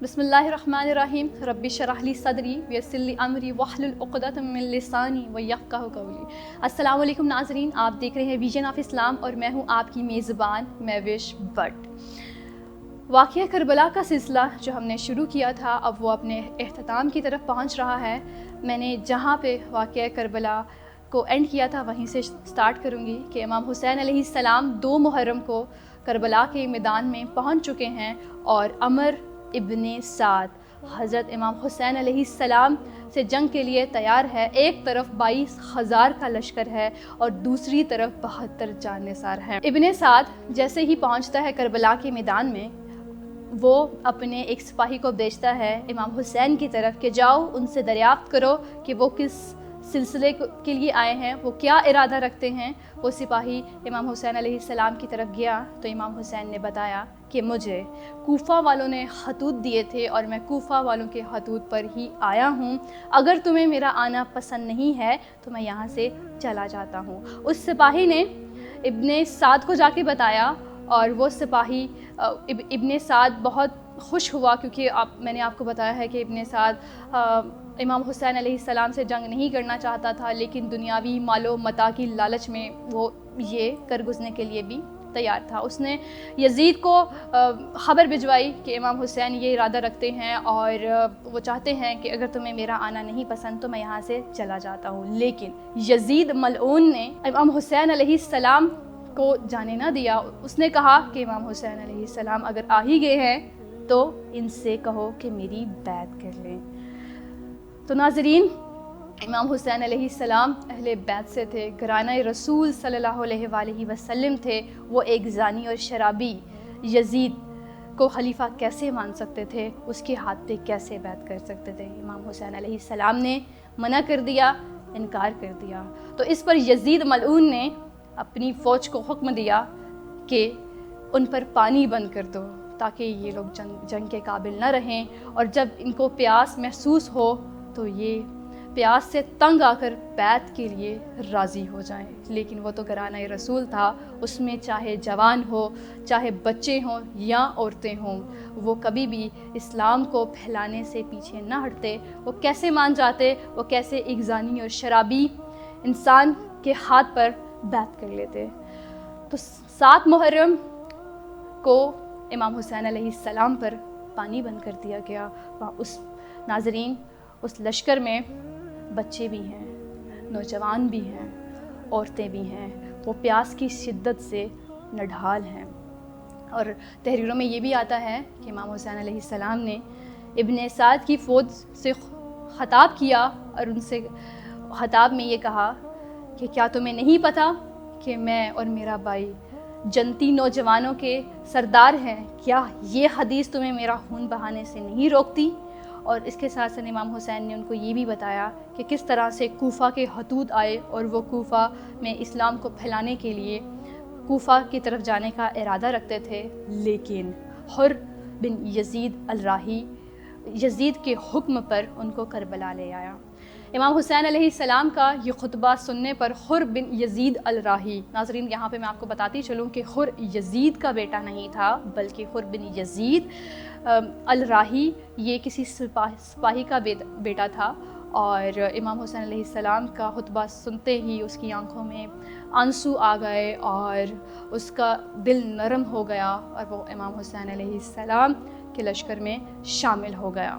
بسم اللہ الرحمن الرحیم رب اشرح لی صدری ویسر لی امری واحلل عقدۃ من لسانی ویفقہوا قولی۔ السلام علیکم ناظرین، آپ دیکھ رہے ہیں ویژن آف اسلام اور میں ہوں آپ کی میزبان مہوش بٹ۔ واقعہ کربلا کا سلسلہ جو ہم نے شروع کیا تھا اب وہ اپنے اختتام کی طرف پہنچ رہا ہے۔ میں نے جہاں پہ واقعہ کربلا کو اینڈ کیا تھا وہیں سے سٹارٹ کروں گی کہ امام حسین علیہ السلام 2 محرم کو کربلا کے میدان میں پہنچ چکے ہیں اور عمر ابن سعد حضرت امام حسین علیہ السلام سے جنگ کے لیے تیار ہے۔ ایک طرف 22,000 کا لشکر ہے اور دوسری طرف 72 جان نثار ہیں۔ ابن سعد جیسے ہی پہنچتا ہے کربلا کے میدان میں وہ اپنے ایک سپاہی کو بھیجتا ہے امام حسین کی طرف کہ جاؤ ان سے دریافت کرو کہ وہ کس سلسلے کے لیے آئے ہیں، وہ کیا ارادہ رکھتے ہیں۔ وہ سپاہی امام حسین علیہ السلام کی طرف گیا تو امام حسین نے بتایا کہ مجھے کوفہ والوں نے خطوط دیے تھے اور میں کوفہ والوں کے خطوط پر ہی آیا ہوں، اگر تمہیں میرا آنا پسند نہیں ہے تو میں یہاں سے چلا جاتا ہوں۔ اس سپاہی نے ابن سعد کو جا کے بتایا اور وہ سپاہی ابن سعد بہت خوش ہوا کیونکہ میں نے آپ کو بتایا ہے کہ ابن سعد امام حسین علیہ السلام سے جنگ نہیں کرنا چاہتا تھا، لیکن دنیاوی مال و متاع کی لالچ میں وہ یہ کر گزرنے کے لیے بھی تیار تھا۔ اس نے یزید کو خبر بھجوائی کہ امام حسین یہ ارادہ رکھتے ہیں اور وہ چاہتے ہیں کہ اگر تمہیں میرا آنا نہیں پسند تو میں یہاں سے چلا جاتا ہوں، لیکن یزید ملعون نے امام حسین علیہ السلام کو جانے نہ دیا۔ اس نے کہا کہ امام حسین علیہ السلام اگر آ ہی گئے ہیں تو ان سے کہو کہ میری بیعت کر لیں۔ تو ناظرین، امام حسین علیہ السلام اہل بیت سے تھے، گھرانہ رسول صلی اللہ علیہ وآلہ وسلم تھے۔ وہ ایک زانی اور شرابی یزید کو خلیفہ کیسے مان سکتے تھے، اس کے ہاتھ پہ کیسے بیعت کر سکتے تھے؟ امام حسین علیہ السلام نے منع کر دیا، انکار کر دیا۔ تو اس پر یزید ملعون نے اپنی فوج کو حکم دیا کہ ان پر پانی بند کر دو تاکہ یہ لوگ جنگ کے قابل نہ رہیں، اور جب ان کو پیاس محسوس ہو تو یہ پیاس سے تنگ آ کر بیعت کے لیے راضی ہو جائیں۔ لیکن وہ تو گھرانہ رسول تھا، اس میں چاہے جوان ہو، چاہے بچے ہوں یا عورتیں ہوں، وہ کبھی بھی اسلام کو پھیلانے سے پیچھے نہ ہٹتے۔ وہ کیسے مان جاتے، وہ کیسے ایک زانی اور شرابی انسان کے ہاتھ پر بیعت کر لیتے۔ تو 7 محرم کو امام حسین علیہ السلام پر پانی بند کر دیا گیا۔ اس ناظرین، اس لشکر میں بچے بھی ہیں، نوجوان بھی ہیں، عورتیں بھی ہیں، وہ پیاس کی شدت سے نڈھال ہیں۔ اور تحریروں میں یہ بھی آتا ہے کہ امام حسین علیہ السلام نے ابن سعد کی فوج سے خطاب کیا اور ان سے خطاب میں یہ کہا کہ کیا تمہیں نہیں پتہ کہ میں اور میرا بھائی جنتی نوجوانوں کے سردار ہیں؟ کیا یہ حدیث تمہیں میرا خون بہانے سے نہیں روکتی؟ اور اس کے ساتھ ساتھ امام حسین نے ان کو یہ بھی بتایا کہ کس طرح سے کوفہ کے خطوط آئے اور وہ کوفہ میں اسلام کو پھیلانے کے لیے کوفہ کی طرف جانے کا ارادہ رکھتے تھے، لیکن حر بن یزید الراہی یزید کے حکم پر ان کو کربلا لے آیا۔ امام حسین علیہ السلام کا یہ خطبہ سننے پر حر بن یزید الراہی، ناظرین یہاں پہ میں آپ کو بتاتی چلوں کہ حر یزید کا بیٹا نہیں تھا بلکہ حر بن یزید الراہی یہ کسی سپاہی کا بیٹا تھا، اور امام حسین علیہ السلام کا خطبہ سنتے ہی اس کی آنکھوں میں آنسو آ گئے اور اس کا دل نرم ہو گیا اور وہ امام حسین علیہ السلام کے لشکر میں شامل ہو گیا۔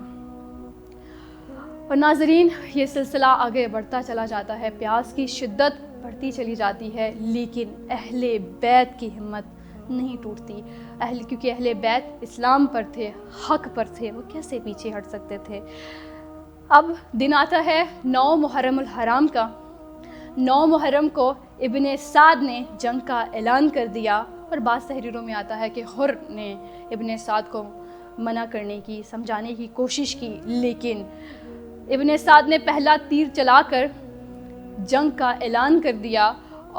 اور ناظرین، یہ سلسلہ آگے بڑھتا چلا جاتا ہے، پیاس کی شدت بڑھتی چلی جاتی ہے، لیکن اہل بیت کی ہمت نہیں ٹوٹتی۔ کیونکہ اہل بیت اسلام پر تھے، حق پر تھے، وہ کیسے پیچھے ہٹ سکتے تھے؟ اب دن آتا ہے 9 محرم الحرام کا۔ 9 محرم کو ابن سعد نے جنگ کا اعلان کر دیا، اور بعض تحریروں میں آتا ہے کہ حر نے ابن سعد کو منع کرنے کی، سمجھانے کی کوشش کی، لیکن ابن سعد نے پہلا تیر چلا کر جنگ کا اعلان کر دیا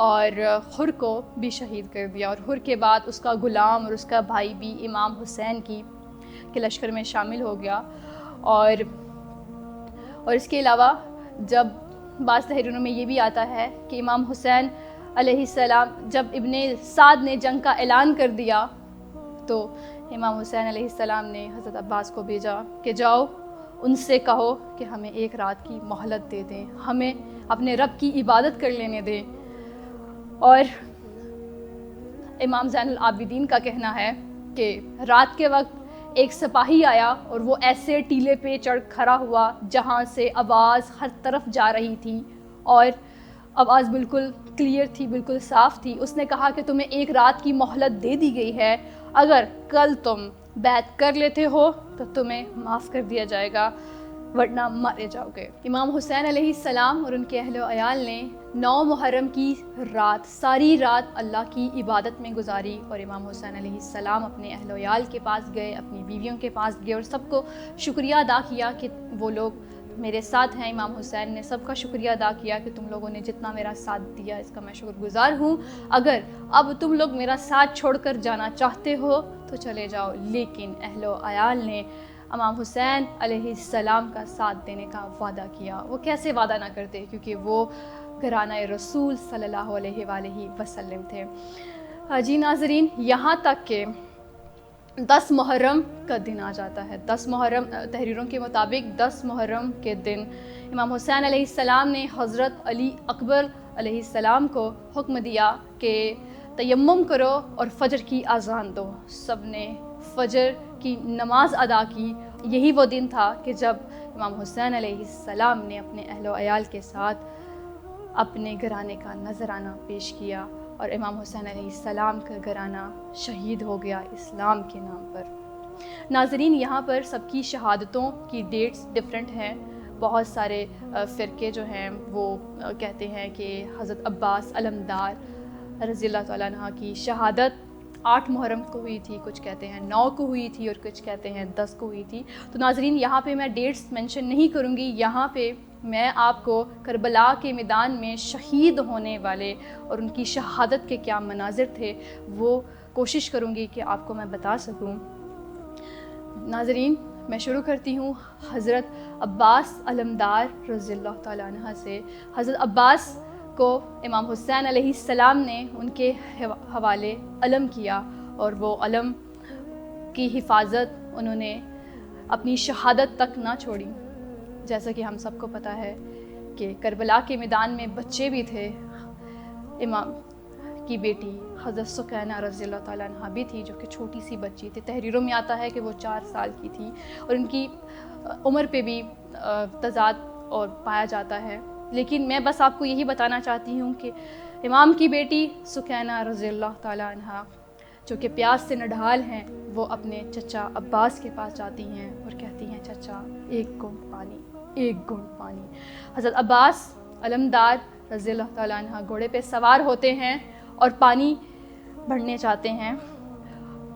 اور حر کو بھی شہید کر دیا، اور حر کے بعد اس کا غلام اور اس کا بھائی بھی امام حسین کے لشکر میں شامل ہو گیا۔ اور اس کے علاوہ جب بعض تحریروں میں یہ بھی آتا ہے کہ امام حسین علیہ السلام جب ابن سعد نے جنگ کا اعلان کر دیا تو امام حسین علیہ السلام نے حضرت عباس کو بھیجا کہ جاؤ ان سے کہو کہ ہمیں ایک رات کی مہلت دے دیں، ہمیں اپنے رب کی عبادت کر لینے دیں۔ اور امام زین العابدین کا کہنا ہے کہ رات کے وقت ایک سپاہی آیا اور وہ ایسے ٹیلے پہ چڑھ کھڑا ہوا جہاں سے آواز ہر طرف جا رہی تھی، اور آواز بالکل کلیئر تھی، بالکل صاف تھی۔ اس نے کہا کہ تمہیں ایک رات کی مہلت دے دی گئی ہے، اگر کل تم بیعت کر لیتے ہو تو تمہیں معاف کر دیا جائے گا، ورنہ مارے جاؤ گے۔ امام حسین علیہ السلام اور ان کے اہل و عیال نے 9 محرم کی رات، ساری رات اللہ کی عبادت میں گزاری، اور امام حسین علیہ السلام اپنے اہل و عیال کے پاس گئے، اپنی بیویوں کے پاس گئے اور سب کو شکریہ ادا کیا کہ وہ لوگ میرے ساتھ ہیں۔ امام حسین نے سب کا شکریہ ادا کیا کہ تم لوگوں نے جتنا میرا ساتھ دیا اس کا میں شکر گزار ہوں، اگر اب تم لوگ میرا ساتھ چھوڑ کر جانا چاہتے ہو تو چلے جاؤ۔ لیکن اہل و عیال نے امام حسین علیہ السلام کا ساتھ دینے کا وعدہ کیا۔ وہ کیسے وعدہ نہ کرتے، کیونکہ وہ گھرانہ رسول صلی اللہ علیہ وآلہ وسلم تھے۔ جی ناظرین، یہاں تک کہ 10 محرم کا دن آ جاتا ہے۔ 10 محرم تحریروں کے مطابق 10 محرم کے دن امام حسین علیہ السلام نے حضرت علی اکبر علیہ السلام کو حکم دیا کہ تیمم کرو اور فجر کی اذان دو۔ سب نے فجر کی نماز ادا کی۔ یہی وہ دن تھا کہ جب امام حسین علیہ السلام نے اپنے اہل و عیال کے ساتھ اپنے گھرانے کا نذرانہ پیش کیا، اور امام حسین علیہ السلام کا گھرانہ شہید ہو گیا اسلام کے نام پر۔ ناظرین، یہاں پر سب کی شہادتوں کی ڈیٹس ڈیفرنٹ ہیں۔ بہت سارے فرقے جو ہیں وہ کہتے ہیں کہ حضرت عباس علمدار رضی اللہ تعالیٰ عنہ کی شہادت 8 محرم کو ہوئی تھی، کچھ کہتے ہیں 9 کو ہوئی تھی اور کچھ کہتے ہیں 10 کو ہوئی تھی۔ تو ناظرین، یہاں پہ میں ڈیٹس مینشن نہیں کروں گی، یہاں پہ میں آپ کو کربلا کے میدان میں شہید ہونے والے اور ان کی شہادت کے کیا مناظر تھے وہ کوشش کروں گی کہ آپ کو میں بتا سکوں۔ ناظرین، میں شروع کرتی ہوں حضرت عباس علمدار رضی اللہ تعالیٰ عنہ سے۔ حضرت عباس کو امام حسین علیہ السلام نے ان کے حوالے علم کیا، اور وہ علم کی حفاظت انہوں نے اپنی شہادت تک نہ چھوڑی۔ جیسا کہ ہم سب کو پتہ ہے کہ کربلا کے میدان میں بچے بھی تھے۔ امام کی بیٹی حضرت سکینہ رضی اللہ تعالیٰ عنہ بھی تھی، جو کہ چھوٹی سی بچی تھی۔ تحریروں میں آتا ہے کہ وہ 4 سال کی تھی، اور ان کی عمر پہ بھی تضاد اور پایا جاتا ہے۔ لیکن میں بس آپ کو یہی بتانا چاہتی ہوں کہ امام کی بیٹی سکینہ رضی اللہ تعالیٰ عنہ، جو کہ پیاس سے نڈھال ہیں، وہ اپنے چچا عباس کے پاس جاتی ہیں اور کہتی ہیں، چچا ایک گھونٹ پانی، ایک گھونٹ پانی۔ حضرت عباس علمدار رضی اللہ تعالیٰ عنہ گھوڑے پہ سوار ہوتے ہیں اور پانی بھرنے چاہتے ہیں،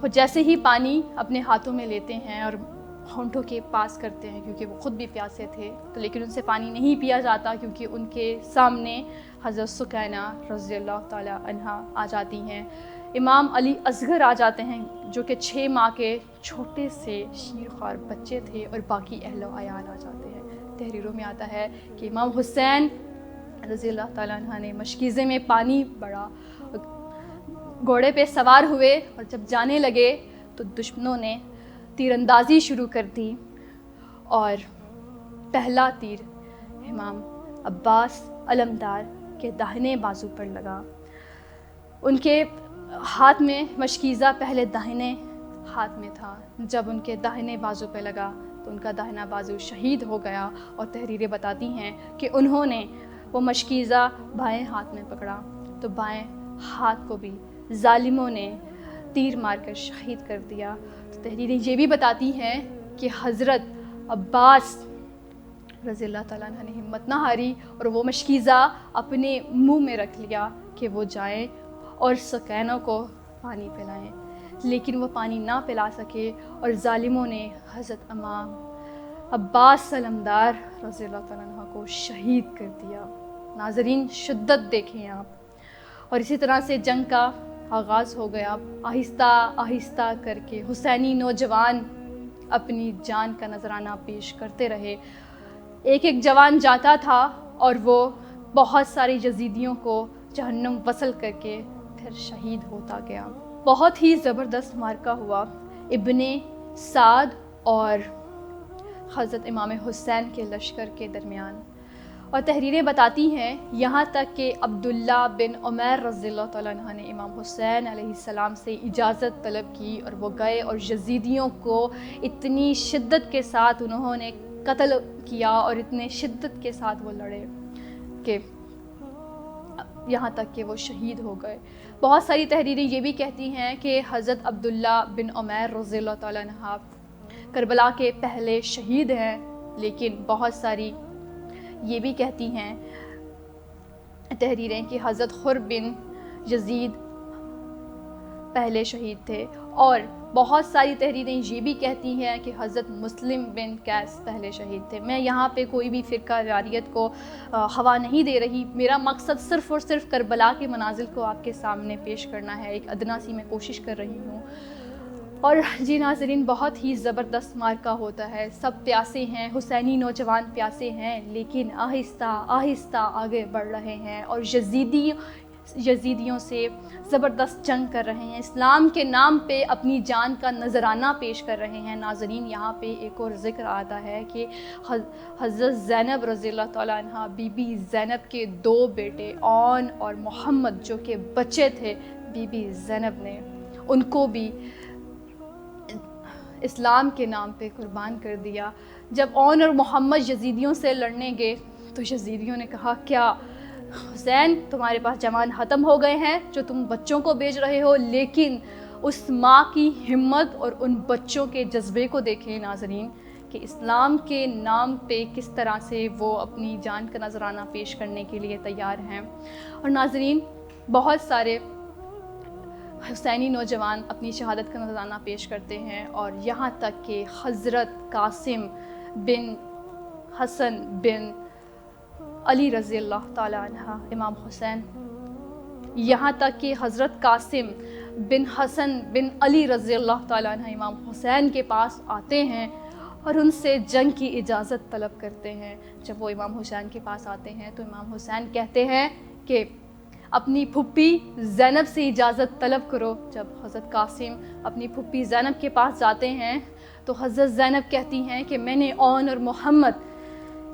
اور جیسے ہی پانی اپنے ہاتھوں میں لیتے ہیں اور ہونٹوں کے پاس کرتے ہیں، کیونکہ وہ خود بھی پیاسے تھے، تو لیکن ان سے پانی نہیں پیا جاتا، کیونکہ ان کے سامنے حضرت سکینہ رضی اللہ تعالیٰ عنہ آ جاتی ہیں۔ امام علی اصغر آ جاتے ہیں، جو کہ 6 ماہ کے چھوٹے سے شیرخوار بچے تھے، اور باقی اہل و عیال آ جاتے ہیں۔ تحریروں میں آتا ہے کہ امام حسین رضی اللہ تعالیٰ عنہ نے مشکیزے میں پانی بڑھا، گھوڑے پہ سوار ہوئے، اور جب جانے لگے تو دشمنوں نے تیر اندازی شروع کر دی، اور پہلا تیر امام عباس علمدار کے داہنے بازو پر لگا۔ ان کے ہاتھ میں مشکیزہ پہلے داہنے ہاتھ میں تھا، جب ان کے داہنے بازو پہ لگا تو ان کا داہنا بازو شہید ہو گیا، اور تحریریں بتاتی ہیں کہ انہوں نے وہ مشکیزہ بائیں ہاتھ میں پکڑا تو بائیں ہاتھ کو بھی ظالموں نے تیر مار کر شہید کر دیا۔ تو تحریریں یہ بھی بتاتی ہیں کہ حضرت عباس رضی اللہ تعالیٰ عنہ نے ہمت نہ ہاری، اور وہ مشکیزہ اپنے منہ میں رکھ لیا کہ وہ جائیں اور سکینہ کو پانی پلائیں، لیکن وہ پانی نہ پلا سکے، اور ظالموں نے حضرت امام عباس علمدار رضی اللہ تعالیٰ عنہ کو شہید کر دیا۔ ناظرین، شدت دیکھیں آپ۔ اور اسی طرح سے جنگ کا آغاز ہو گیا۔ آہستہ آہستہ کر کے حسینی نوجوان اپنی جان کا نذرانہ پیش کرتے رہے۔ ایک ایک جوان جاتا تھا اور وہ بہت ساری یزیدیوں کو جہنم وصل کر کے پھر شہید ہوتا گیا۔ بہت ہی زبردست معرکہ ہوا۔ ابن سعد اور حضرت امام حسین کے لشکر کے درمیان۔ اور تحریریں بتاتی ہیں یہاں تک کہ عبداللہ بن عمیر رضی اللہ تعالیٰ عنہ نے امام حسین علیہ السلام سے اجازت طلب کی اور وہ گئے اور یزیدیوں کو اتنی شدت کے ساتھ انہوں نے قتل کیا اور اتنے شدت کے ساتھ وہ لڑے کہ یہاں تک کہ وہ شہید ہو گئے۔ بہت ساری تحریریں یہ بھی کہتی ہیں کہ حضرت عبداللہ بن عمیر رضی اللہ تعالیٰ عنہ کربلا کے پہلے شہید ہیں، لیکن بہت ساری یہ بھی کہتی ہیں تحریریں کہ حضرت خر بن یزید پہلے شہید تھے، اور بہت ساری تحریریں یہ بھی کہتی ہیں کہ حضرت مسلم بن قیس پہلے شہید تھے۔ میں یہاں پہ کوئی بھی فرقہ جاریت کو ہوا نہیں دے رہی، میرا مقصد صرف اور صرف کربلا کے مناظر کو آپ کے سامنے پیش کرنا ہے، ایک ادنا سی میں کوشش کر رہی ہوں۔ اور جی ناظرین، بہت ہی زبردست مارکہ ہوتا ہے، سب پیاسے ہیں، حسینی نوجوان پیاسے ہیں، لیکن آہستہ آہستہ آگے بڑھ رہے ہیں اور یزیدیوں سے زبردست جنگ کر رہے ہیں، اسلام کے نام پہ اپنی جان کا نذرانہ پیش کر رہے ہیں۔ ناظرین، یہاں پہ ایک اور ذکر آتا ہے کہ حضرت زینب رضی اللہ تعالیٰ عنہ، بی بی زینب کے 2 بیٹے اون اور محمد جو کہ بچے تھے، بی بی زینب نے ان کو بھی اسلام کے نام پہ قربان کر دیا۔ جب اون اور محمد یزیدیوں سے لڑنے گئے تو یزیدیوں نے کہا، کیا حسین تمہارے پاس جوان ختم ہو گئے ہیں جو تم بچوں کو بیچ رہے ہو؟ لیکن اس ماں کی ہمت اور ان بچوں کے جذبے کو دیکھیں ناظرین کہ اسلام کے نام پہ کس طرح سے وہ اپنی جان کا نذرانہ پیش کرنے کے لیے تیار ہیں۔ اور ناظرین، بہت سارے حسینی نوجوان اپنی شہادت کا نذرانہ پیش کرتے ہیں، اور یہاں تک کہ حضرت قاسم بن حسن بن علی رضی اللہ تعالیٰ عنہ، امام حسین، یہاں تک کہ حضرت قاسم بن حسن بن علی رضی اللہ تعالیٰ عنہ امام حسین کے پاس آتے ہیں اور ان سے جنگ کی اجازت طلب کرتے ہیں۔ جب وہ امام حسین کے پاس آتے ہیں تو امام حسین کہتے ہیں کہ اپنی پھپھی زینب سے اجازت طلب کرو۔ جب حضرت قاسم اپنی پھپھی زینب کے پاس جاتے ہیں تو حضرت زینب کہتی ہیں کہ میں نے اون اور محمد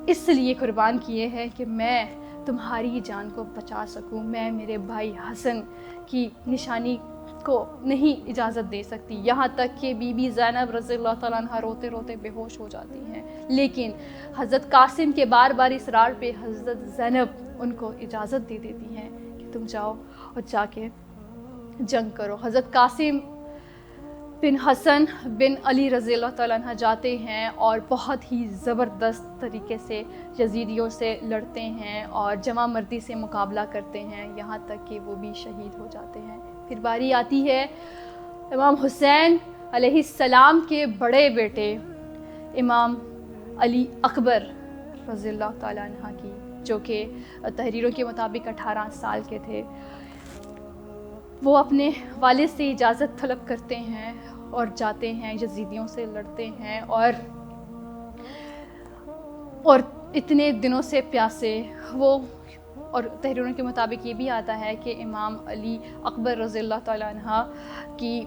اس لیے قربان کیے ہیں کہ میں تمہاری جان کو بچا سکوں، میں میرے بھائی حسن کی نشانی کو نہیں اجازت دے سکتی۔ یہاں تک کہ بی بی زینب رضی اللہ تعالیٰ عنہ روتے روتے بے ہوش ہو جاتی ہیں، لیکن حضرت قاسم کے بار بار اصرار پہ حضرت زینب ان کو اجازت دے دیتی ہیں کہ تم جاؤ اور جا کے جنگ کرو۔ حضرت قاسم بن حسن بن علی رضی اللہ تعالیٰ عنہ جاتے ہیں اور بہت ہی زبردست طریقے سے یزیدیوں سے لڑتے ہیں اور جمع مردی سے مقابلہ کرتے ہیں، یہاں تک کہ وہ بھی شہید ہو جاتے ہیں۔ پھر باری آتی ہے امام حسین علیہ السلام کے بڑے بیٹے امام علی اکبر رضی اللہ تعالیٰ عنہ کی، جو کہ تحریروں کے مطابق 18 سال کے تھے۔ وہ اپنے والد سے اجازت طلب کرتے ہیں اور جاتے ہیں، یزیدیوں سے لڑتے ہیں، اور اتنے دنوں سے پیاسے وہ، اور تحریروں کے مطابق یہ بھی آتا ہے کہ امام علی اکبر رضی اللہ تعالیٰ عنہ کی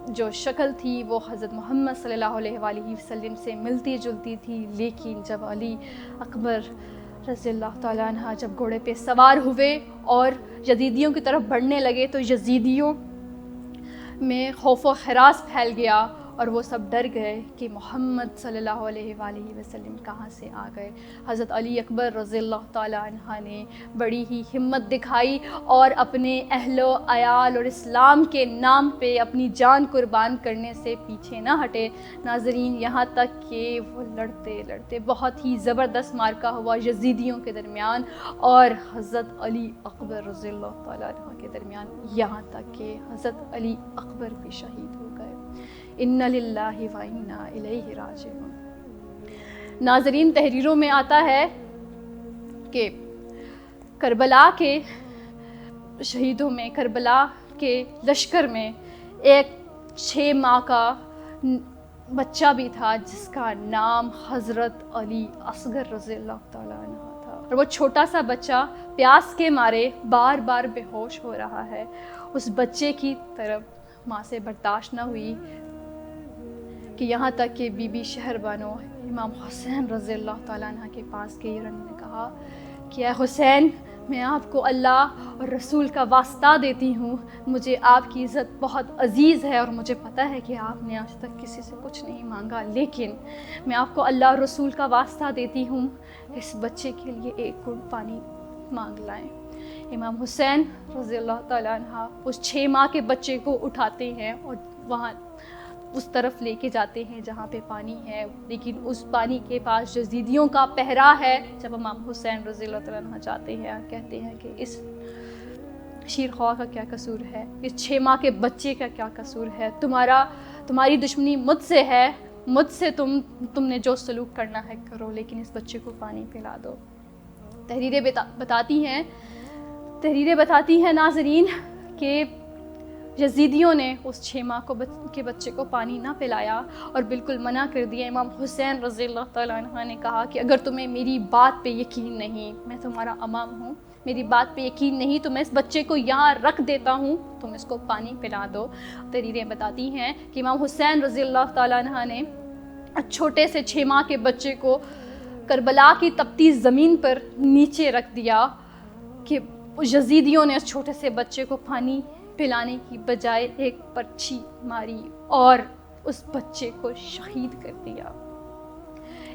جو شکل تھی وہ حضرت محمد صلی اللہ علیہ وآلہ وسلم سے ملتی جلتی تھی، لیکن جب علی اکبر رضی اللہ تعالیٰ عنہ جب گھوڑے پہ سوار ہوئے اور یزیدیوں کی طرف بڑھنے لگے تو یزیدیوں میں خوف و ہراس پھیل گیا اور وہ سب ڈر گئے کہ محمد صلی اللہ علیہ وآلہ وسلم کہاں سے آ گئے۔ حضرت علی اکبر رضی اللہ تعالیٰ عنہ نے بڑی ہی ہمت دکھائی اور اپنے اہل و عیال اور اسلام کے نام پہ اپنی جان قربان کرنے سے پیچھے نہ ہٹے۔ ناظرین، یہاں تک کہ وہ لڑتے لڑتے بہت ہی زبردست مارکہ ہوا یزیدیوں کے درمیان اور حضرت علی اکبر رضی اللہ تعالیٰ عنہ کے درمیان، یہاں تک کہ حضرت علی اکبر بھی شہید ہو گئے۔ ان للہ و انا الیہ راجعون۔ ناظرین، تحریروں میں آتا ہے کہ کربلا کے شہیدوں میں، کربلا کے لشکر میں ایک 6 ماہ کا بچہ بھی تھا جس کا نام حضرت علی اصغر رضی اللہ تعالیٰ عنہ تھا، اور وہ چھوٹا سا بچہ پیاس کے مارے بار بار بے ہوش ہو رہا ہے۔ اس بچے کی طرف ماں سے برداشت نہ ہوئی کہ یہاں تک کہ بی بی شہر بانو امام حسین رضی اللہ تعالیٰ عنہ کے پاس گئی اور انہوں نے کہا کہ اے حسین، میں آپ کو اللہ اور رسول کا واسطہ دیتی ہوں، مجھے آپ کی عزت بہت عزیز ہے اور مجھے پتہ ہے کہ آپ نے آج تک کسی سے کچھ نہیں مانگا، لیکن میں آپ کو اللہ اور رسول کا واسطہ دیتی ہوں، اس بچے کے لیے ایک گھونٹ پانی مانگ لائیں۔ امام حسین رضی اللہ تعالیٰ عنہ اس 6 ماہ کے بچے کو اٹھاتے ہیں اور وہاں اس طرف لے کے جاتے ہیں جہاں پہ پانی ہے، لیکن اس پانی کے پاس یزیدیوں کا پہرا ہے۔ جب امام حسین رضی اللہ تعالیٰ عنہ جاتے ہیں اور کہتے ہیں کہ اس شیرخواہ کا کیا قصور ہے، اس 6 ماہ کے بچے کا کیا قصور ہے، تمہاری دشمنی مجھ سے ہے، مجھ سے تم نے جو سلوک کرنا ہے کرو، لیکن اس بچے کو پانی پلا دو۔ تحریریں بتاتی ہیں ناظرین کہ یزیدیوں نے اس 6 ماہ کے بچے کو پانی نہ پلایا اور بالکل منع کر دیا۔ امام حسین رضی اللہ تعالیٰ عنہ نے کہا کہ اگر تمہیں میری بات پہ یقین نہیں، میں تمہارا امام ہوں، میری بات پہ یقین نہیں تو میں اس بچے کو یہاں رکھ دیتا ہوں، تم اس کو پانی پلا دو۔ تحریریں بتاتی ہیں کہ امام حسین رضی اللہ تعالیٰ عنہ نے چھوٹے سے 6 ماہ کے بچے کو کربلا کی تپتی زمین پر نیچے رکھ دیا کہ یزیدیوں نے اس چھوٹے سے بچے کو پانی پلانے کی بجائے ایک پرچھی ماری اور اس بچے کو شہید کر دیا۔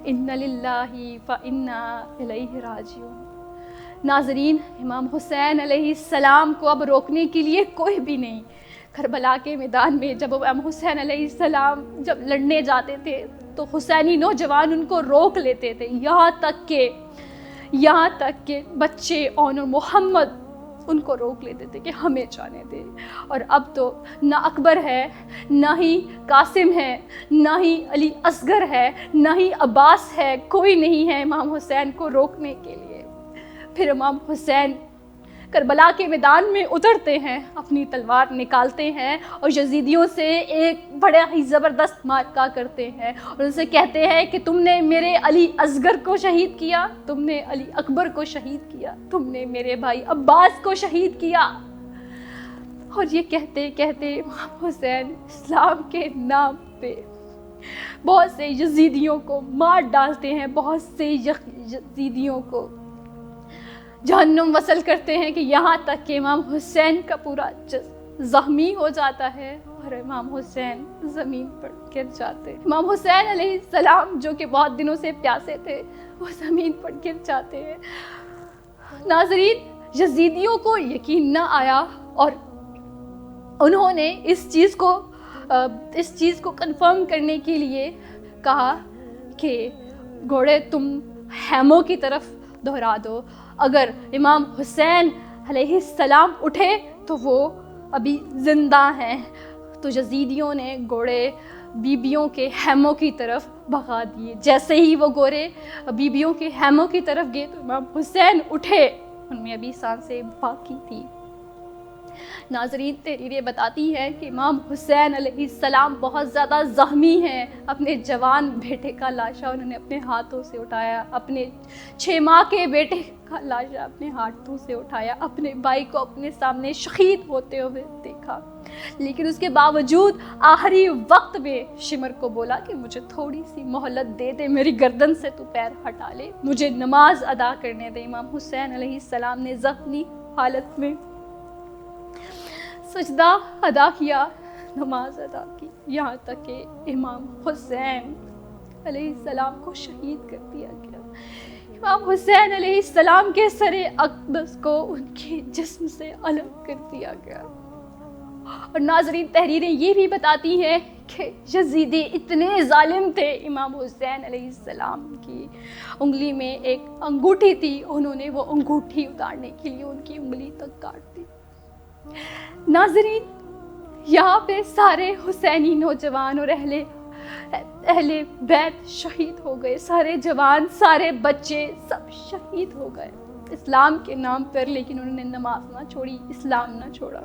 اِنَّ لِلَّهِ وَإِنَّا إِلَيْهِ راجعون۔ ناظرین، امام حسین علیہ السلام کو اب روکنے کے لیے کوئی بھی نہیں۔ کربلا کے میدان میں جب امام حسین علیہ السلام جب لڑنے جاتے تھے تو حسینی نوجوان ان کو روک لیتے تھے، یہاں تک کہ بچے اور محمد ان کو روک لیتے تھے کہ ہمیں جانے دے۔ اور اب تو نہ اکبر ہے، نہ ہی قاسم ہے، نہ ہی علی اصغر ہے، نہ ہی عباس ہے، کوئی نہیں ہے امام حسین کو روکنے کے لیے۔ پھر امام حسین کربلا کے میدان میں اترتے ہیں، اپنی تلوار نکالتے ہیں اور یزیدیوں سے ایک بڑا ہی زبردست معرکہ کرتے ہیں اور ان سے کہتے ہیں کہ تم نے میرے علی اصغر کو شہید کیا، تم نے علی اکبر کو شہید کیا، تم نے میرے بھائی عباس کو شہید کیا۔ اور یہ کہتے کہتے امام حسین اسلام کے نام پہ بہت سے یزیدیوں کو مار ڈالتے ہیں، بہت سے یزیدیوں کو جہنم وصل کرتے ہیں کہ یہاں تک کہ امام حسین کا پورا جسم زخمی ہو جاتا ہے اور امام حسین زمین پر گر جاتے ہیں۔ امام حسین علیہ السلام جو کہ بہت دنوں سے پیاسے تھے وہ زمین پر گر جاتے ہیں۔ ناظرین، یزیدیوں کو یقین نہ آیا اور انہوں نے اس چیز کو کنفرم کرنے کے لیے کہا کہ گھوڑے تم خیموں کی طرف دہرا دو، اگر امام حسین علیہ السلام اٹھے تو وہ ابھی زندہ ہیں۔ تو یزیدیوں نے گھوڑے بیبیوں کے خیموں کی طرف بھگا دیے۔ جیسے ہی وہ گھوڑے بیبیوں کے خیموں کی طرف گئے تو امام حسین اٹھے، ان میں ابھی سانسیں باقی تھی۔ ناظرین، تحریریں بتاتی ہیں کہ امام حسین علیہ السلام بہت زیادہ زخمی ہیں، اپنے جوان بیٹے کا لاشا انہوں نے اپنے ہاتھوں سے اٹھایا، اپنے 6 ماہ کے بیٹے کا لاشا اپنے ہاتھوں سے اٹھایا، اپنے بھائی کو اپنے سامنے شہید ہوتے ہوئے دیکھا، لیکن اس کے باوجود آخری وقت میں شمر کو بولا کہ مجھے تھوڑی سی مہلت دے دے، میری گردن سے تو پیر ہٹا لے، مجھے نماز ادا کرنے دے۔ امام حسین علیہ السلام نے زخمی حالت میں سجدہ ادا کیا، نماز ادا کی، یہاں تک کہ امام حسین علیہ السلام کو شہید کر دیا گیا۔ امام حسین علیہ السلام کے سر اقدس کو ان کے جسم سے الگ کر دیا گیا۔ اور ناظرین، تحریریں یہ بھی بتاتی ہیں کہ یزیدی اتنے ظالم تھے، امام حسین علیہ السلام کی انگلی میں ایک انگوٹھی تھی، انہوں نے وہ انگوٹھی اتارنے کے لیے ان کی انگلی تک کاٹ دی۔ ناظرین، یہاں پہ سارے حسینی نوجوان اور اہل بیت شہید ہو گئے، سارے جوان، سارے بچے سب شہید ہو گئے اسلام کے نام پر، لیکن انہوں نے نماز نہ چھوڑی، اسلام نہ چھوڑا۔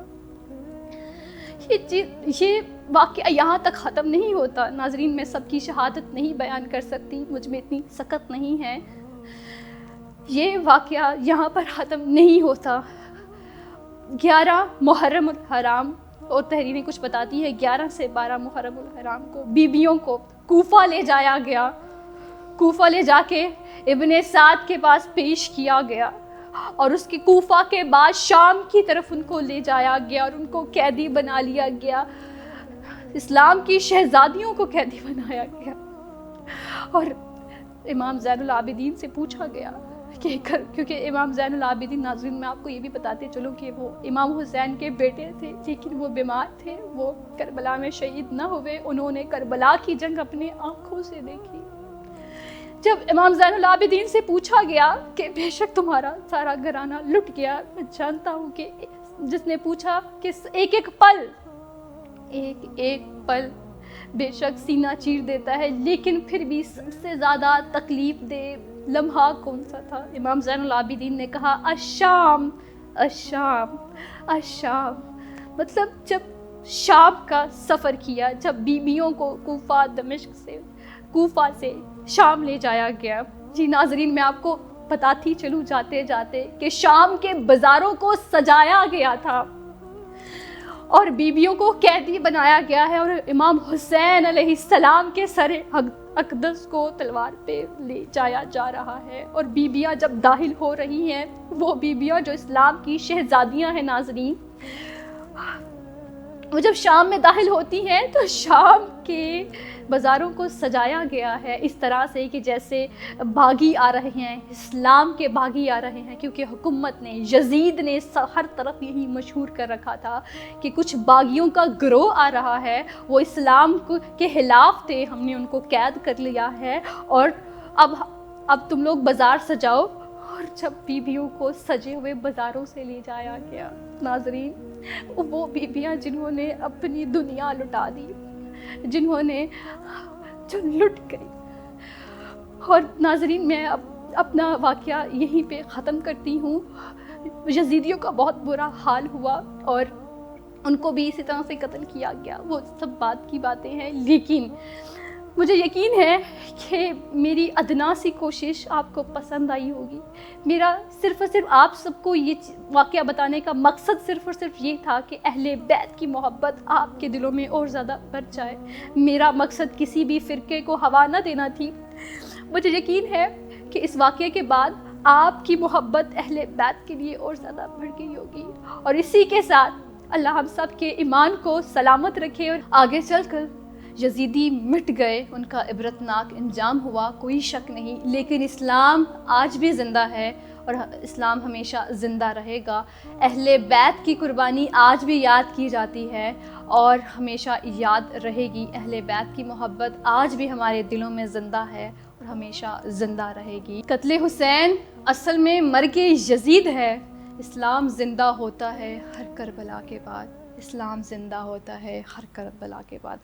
یہ واقعہ یہاں تک ختم نہیں ہوتا۔ ناظرین، میں سب کی شہادت نہیں بیان کر سکتی، مجھ میں اتنی سکت نہیں ہے، یہ واقعہ یہاں پر ختم نہیں ہوتا۔ 11 محرم الحرام اور تحریریں کچھ بتاتی ہے 11 سے 12 محرم الحرام کو بیبیوں کو کوفہ لے جایا گیا، کوفہ لے جا کے ابن سعد کے پاس پیش کیا گیا، اور اس کے کوفہ کے بعد شام کی طرف ان کو لے جایا گیا اور ان کو قیدی بنا لیا گیا، اسلام کی شہزادیوں کو قیدی بنایا گیا۔ اور امام زین العابدین سے پوچھا گیا کہ کیونکہ امام زین العابدین، ناظرین میں آپ کو یہ بھی بتاتے چلوں کہ وہ امام حسین کے بیٹے تھے، لیکن وہ بیمار تھے، وہ کربلا میں شہید نہ ہوئے، انہوں نے کربلا کی جنگ اپنے آنکھوں سے دیکھی۔ جب امام زین العابدین سے پوچھا گیا کہ بے شک تمہارا سارا گھرانہ لٹ گیا، میں جانتا ہوں کہ جس نے پوچھا کہ ایک ایک پل بے شک سینہ چیر دیتا ہے، لیکن پھر بھی سب سے زیادہ تکلیف دہ لمحہ کون سا تھا؟ امام زین العابدین نے کہا الشام، الشام، الشام۔ مطلب جب شام کا سفر کیا، جب بیبیوں کو کوفہ سے شام لے جایا گیا۔ جی ناظرین میں آپ کو بتاتی چلوں جاتے جاتے کہ شام کے بازاروں کو سجایا گیا تھا اور بیبیوں کو قیدی بنایا گیا ہے، اور امام حسین علیہ السلام کے سر اقدس کو تلوار پہ لے جایا جا رہا ہے، اور بیبیاں جب داخل ہو رہی ہیں، وہ بیبیاں جو اسلام کی شہزادیاں ہیں ناظرین، وہ جب شام میں داخل ہوتی ہیں تو شام کے بازاروں کو سجایا گیا ہے اس طرح سے کہ جیسے باغی آ رہے ہیں، اسلام کے باغی آ رہے ہیں، کیونکہ حکومت نے، یزید نے ہر طرف یہی مشہور کر رکھا تھا کہ کچھ باغیوں کا گروہ آ رہا ہے، وہ اسلام کے خلاف تھے، ہم نے ان کو قید کر لیا ہے، اور اب تم لوگ بازار سجاؤ۔ اور جب بیبیوں کو سجے ہوئے بازاروں سے لے جایا گیا ناظرین، وہ بیبیاں جنہوں نے اپنی دنیا لٹا دی، جنہوں نے جو لٹ گئی۔ اور ناظرین میں اپنا واقعہ یہیں پہ ختم کرتی ہوں۔ یزیدیوں کا بہت برا حال ہوا اور ان کو بھی اسی طرح سے قتل کیا گیا، وہ سب بات کی باتیں ہیں، لیکن مجھے یقین ہے کہ میری ادنا سی کوشش آپ کو پسند آئی ہوگی۔ میرا صرف اور صرف آپ سب کو یہ واقعہ بتانے کا مقصد صرف اور صرف یہ تھا کہ اہل بیت کی محبت آپ کے دلوں میں اور زیادہ بڑھ جائے۔ میرا مقصد کسی بھی فرقے کو ہوا نہ دینا تھی۔ مجھے یقین ہے کہ اس واقعے کے بعد آپ کی محبت اہل بیت کے لیے اور زیادہ بڑھ گئی ہوگی، اور اسی کے ساتھ اللہ ہم سب کے ایمان کو سلامت رکھے، اور آگے چل کر یزیدی مٹ گئے، ان کا عبرتناک انجام ہوا، کوئی شک نہیں، لیکن اسلام آج بھی زندہ ہے اور اسلام ہمیشہ زندہ رہے گا۔ اہل بیت کی قربانی آج بھی یاد کی جاتی ہے اور ہمیشہ یاد رہے گی۔ اہل بیت کی محبت آج بھی ہمارے دلوں میں زندہ ہے اور ہمیشہ زندہ رہے گی۔ قتل حسین اصل میں مرگ یزید ہے۔ اسلام زندہ ہوتا ہے ہر کربلا کے بعد، اسلام زندہ ہوتا ہے ہر کربلا کے بعد۔